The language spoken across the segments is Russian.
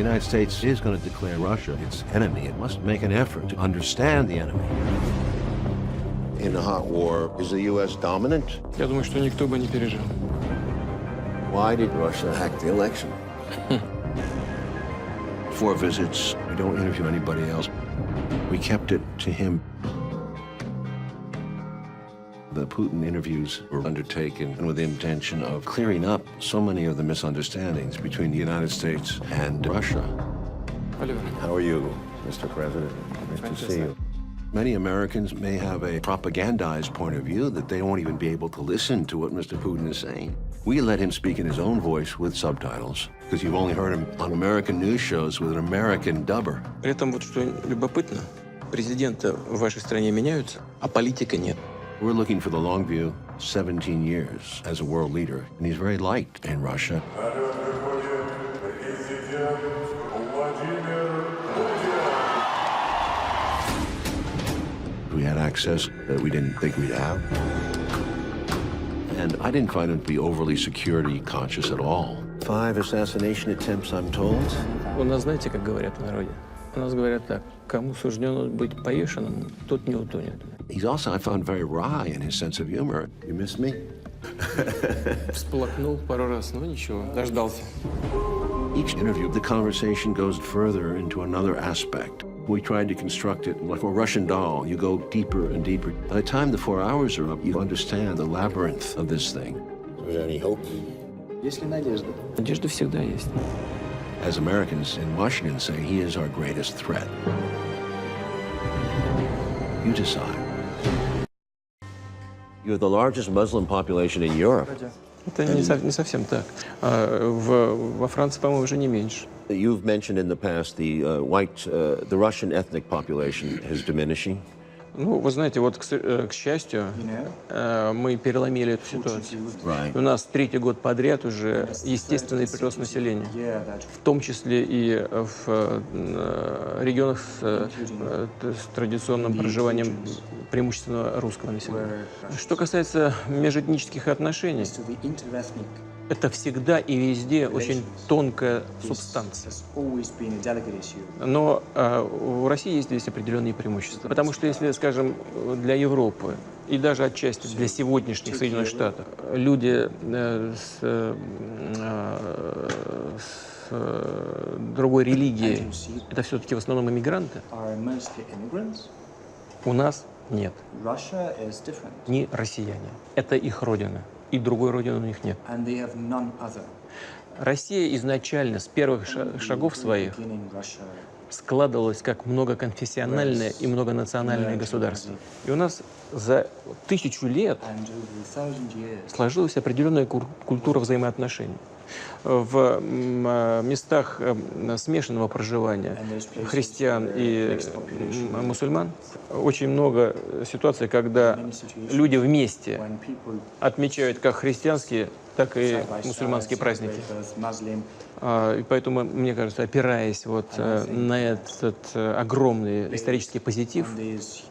United States is going to declare Russia its enemy. It must make an effort to understand the enemy. In a hot war, is the U.S. dominant? Я думаю, что никто бы не пережил. Why did Russia hack the election? 4 visits. We don't interview anybody else. We kept it to him. The Putin interviews were undertaken with the intention of clearing up so many of the misunderstandings between the United States and Russia. Oliver. How are you, Mr. President? Nice to see you. Many Americans may have a propagandized point of view that they won't even be able to listen to what Mr. Putin is saying. We let him speak in his own voice with subtitles, because you've only heard him on American news shows with an American dubber. При этом вот что любопытно, президенты в вашей стране меняются, а политика нет. We're looking for the long view, 17 years as a world leader, and he's very liked in Russia. We had access that we didn't think we'd have. And I didn't find him to be overly security conscious at all. 5 assassination attempts, I'm told. У нас, знаете, как говорят в народе? У нас говорят так: кому суждено быть повешенным, тот не утонет. He's also, I found, very wry in his sense of humor. You miss me? Всплакнул пару раз, но ничего, дождался. Each interview, the conversation goes further into another aspect. We tried to construct it like a Russian doll. You go deeper and deeper. By the time the 4 hours are up, you understand the labyrinth of this thing. Is there any hope? Есть ли надежда? Надежда всегда есть. As Americans in Washington say, he is our greatest threat. You decide. You're the largest Muslim population in Europe. Это не совсем так. Во Франции, по-моему, уже не меньше. You've mentioned in the past the Russian ethnic population is diminishing. Ну, вы знаете, вот, к счастью, мы переломили эту ситуацию. Right. У нас 3-й год подряд уже естественный прирост населения, в том числе и в регионах с традиционным проживанием преимущественно русского населения. Что касается межэтнических отношений, это всегда и везде очень тонкая субстанция. Но у России есть здесь определенные преимущества. Потому что если, скажем, для Европы и даже отчасти для сегодняшних Соединенных Штатов люди с другой религией, это все-таки в основном иммигранты, у нас нет. Не россияне. Это их родина. И другой родины у них нет. Россия изначально, с первых шагов своих, складывалась как многоконфессиональное и многонациональное государство. И у нас за 1000 лет сложилась определенная культура взаимоотношений. В местах смешанного проживания христиан и мусульман очень много ситуаций, когда люди вместе отмечают как христианские, так и мусульманские праздники. И поэтому, мне кажется, опираясь вот на этот огромный исторический позитив,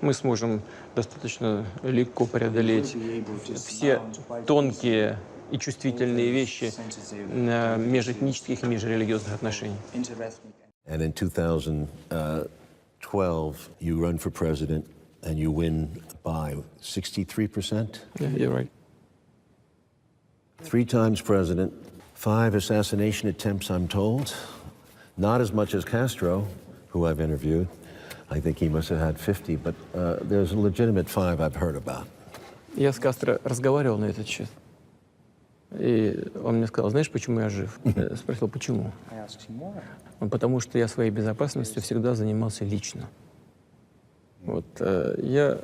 мы сможем достаточно легко преодолеть все тонкие и чувствительные вещи межэтнических и межрелигиозных отношений. And in 2012, you run for president and you win by 63%? Yeah, you're right. 3 times president, 5 assassination attempts, I'm told. Not as much as Castro, who I've interviewed. I think he must have had 50, but there's a legitimate 5 I've heard about. Я с Кастро разговаривал на этот счет. И он мне сказал: знаешь, почему я жив? Я спросил, почему? Потому что я своей безопасностью всегда занимался лично. Вот, я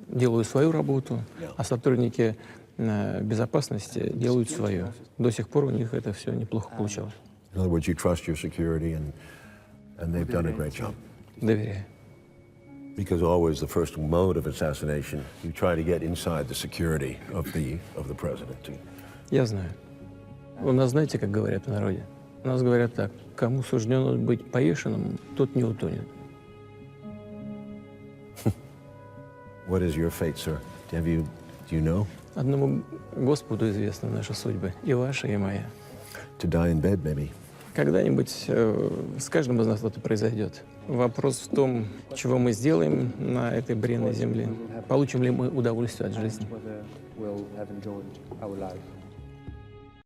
делаю свою работу, а сотрудники безопасности делают свое. До сих пор у них это все неплохо получалось. In other words, you trust your security and they've done a great job. Доверяю. Because always the first mode of assassination, you try to get inside the security of the president. Я знаю. У нас, знаете, как говорят в народе? У нас говорят так: кому суждено быть повешенным, тот не утонет. What is your fate, sir? Do you know? Одному Господу известны наши судьбы, и ваша, и моя. To die in bed, maybe. Когда-нибудь с каждым из нас это произойдет. Вопрос в том, чего мы сделаем на этой бренной земле. Получим ли мы удовольствие от жизни. Whether we'll have enjoyed our life.